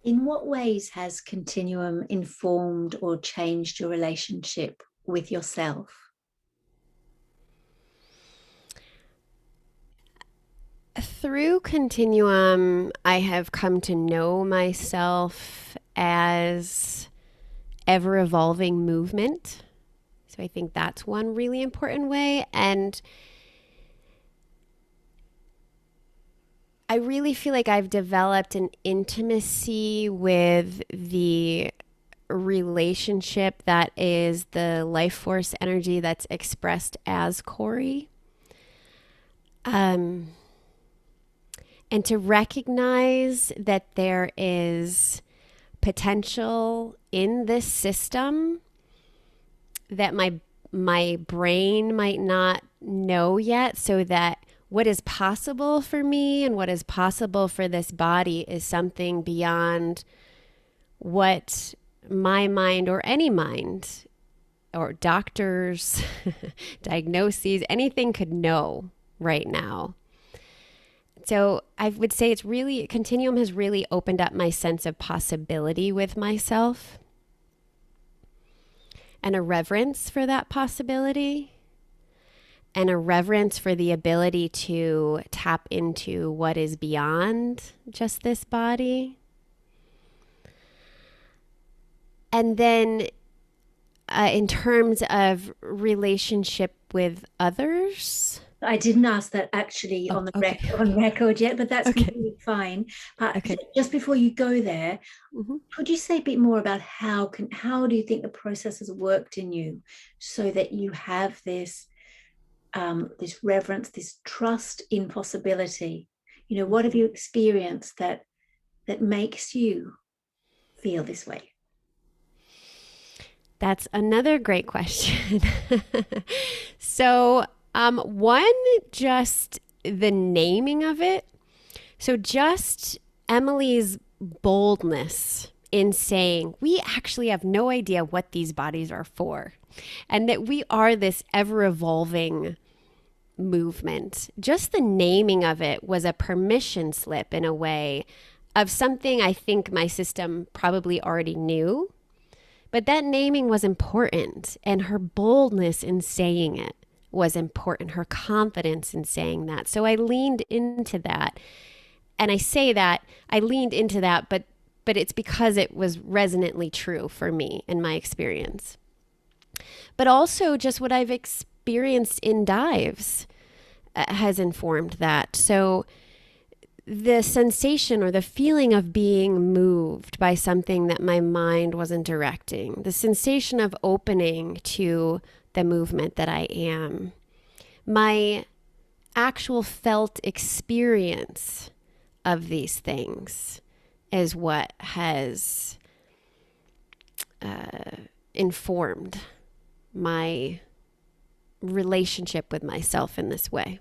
In what ways has Continuum informed or changed your relationship with yourself? Through Continuum, I have come to know myself as ever evolving movement. So I think that's one really important way. And I really feel like I've developed an intimacy with the relationship that is the life force energy that's expressed as Kori. Um, and to recognize that there is potential in this system that my brain might not know yet, so that what is possible for me and what is possible for this body is something beyond what my mind or any mind or doctors diagnoses anything could know right now. So I would say it's really, Continuum has really opened up my sense of possibility with myself and a reverence for that possibility and a reverence for the ability to tap into what is beyond just this body. And then, in terms of relationship with others. I didn't ask that actually Oh, on the okay. on record yet, but that's Okay. completely fine. But Okay. just before you go there, Mm-hmm. could you say a bit more about how do you think the process has worked in you so that you have this reverence, this trust in possibility? What have Mm-hmm. you experienced that makes you feel this way? That's another great question. So, one, just the naming of it. So, just Emily's boldness in saying, we actually have no idea what these bodies are for, and that we are this ever evolving movement. Just the naming of it was a permission slip in a way of something I think my system probably already knew. But that naming was important, and her boldness in saying it was important, her confidence in saying that. So I leaned into that. And I say that I leaned into that, but it's because it was resonantly true for me in my experience. But also just what I've experienced in dives has informed that. So the sensation or the feeling of being moved by something that my mind wasn't directing, the sensation of opening to the movement that I am, my actual felt experience of these things is what has informed my relationship with myself in this way.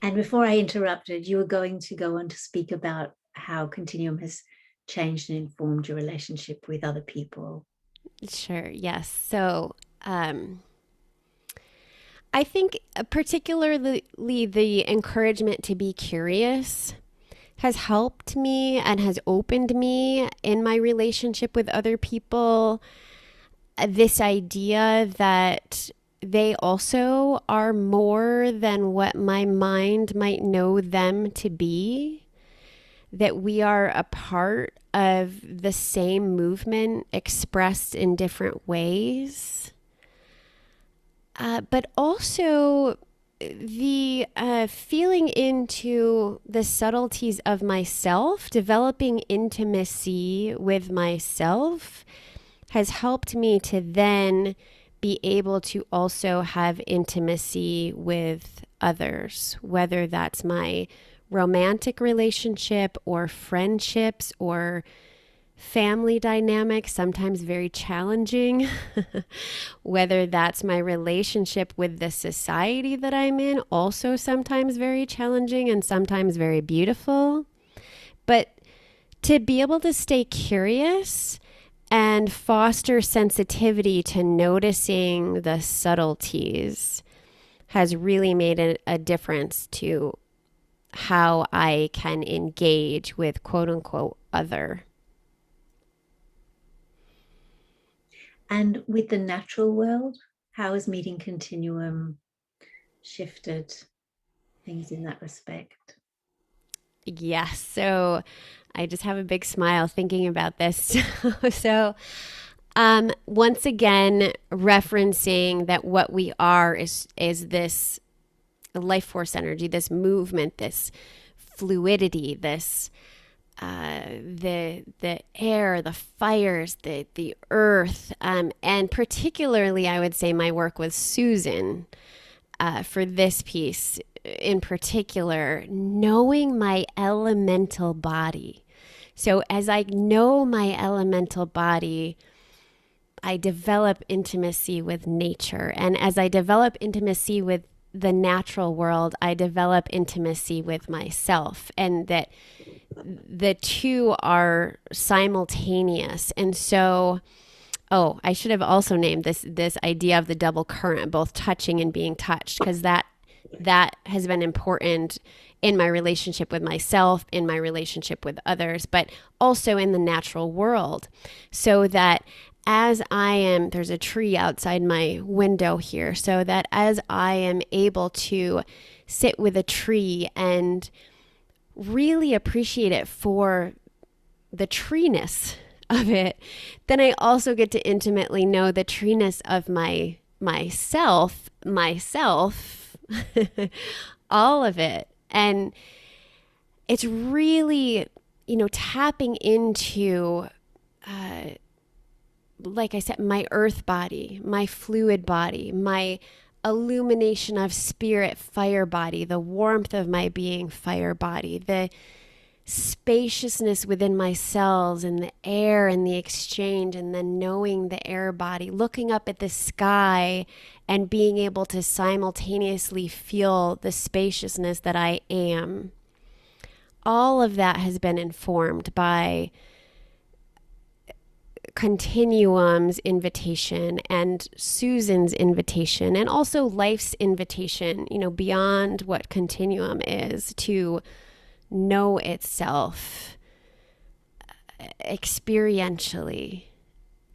And before I interrupted, you were going to go on to speak about how Continuum has changed and informed your relationship with other people. Sure, yes. So, I think particularly the encouragement to be curious has helped me and has opened me in my relationship with other people. This idea that they also are more than what my mind might know them to be, that we are a part of the same movement expressed in different ways. But also the feeling into the subtleties of myself, developing intimacy with myself has helped me to then be able to also have intimacy with others, whether that's my romantic relationship or friendships or family dynamics, sometimes very challenging, whether that's my relationship with the society that I'm in, also sometimes very challenging and sometimes very beautiful. But to be able to stay curious and foster sensitivity to noticing the subtleties has really made a difference to how I can engage with quote unquote other. And with the natural world, how has meeting Continuum shifted things in that respect? Yes. So I just have a big smile thinking about this. So, once again, referencing that what we are is this life force energy, this movement, this fluidity, this the air, the fires, the earth, and particularly, I would say my work with Susan for this piece in particular, knowing my elemental body. So as I know my elemental body, I develop intimacy with nature. And as I develop intimacy with the natural world, I develop intimacy with myself. And that the two are simultaneous. And so, oh, I should have also named this idea of the double current, both touching and being touched, because that has been important in my relationship with myself, in my relationship with others, but also in the natural world. So that as I am, there's a tree outside my window here, so that as I am able to sit with a tree and really appreciate it for the treeness of it, then I also get to intimately know the treeness of myself, all of it. And it's really, tapping into, uh, like I said, my earth body, my fluid body, my illumination of spirit fire body, the warmth of my being fire body, the spaciousness within my cells and the air and the exchange, and then knowing the air body, looking up at the sky and being able to simultaneously feel the spaciousness that I am. All of that has been informed by Continuum's invitation and Susan's invitation, and also life's invitation, beyond what Continuum is, to know itself experientially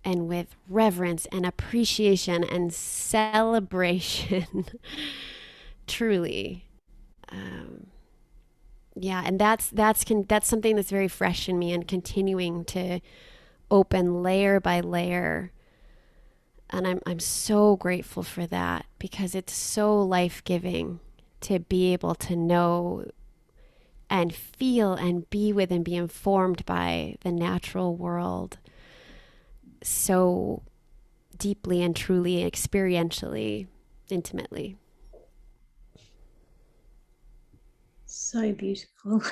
and with reverence and appreciation and celebration. Truly. Um, yeah, and that's something that's very fresh in me and continuing to open layer by layer. And I'm so grateful for that, because it's so life-giving to be able to know and feel and be with and be informed by the natural world so deeply and truly, experientially, intimately. So beautiful.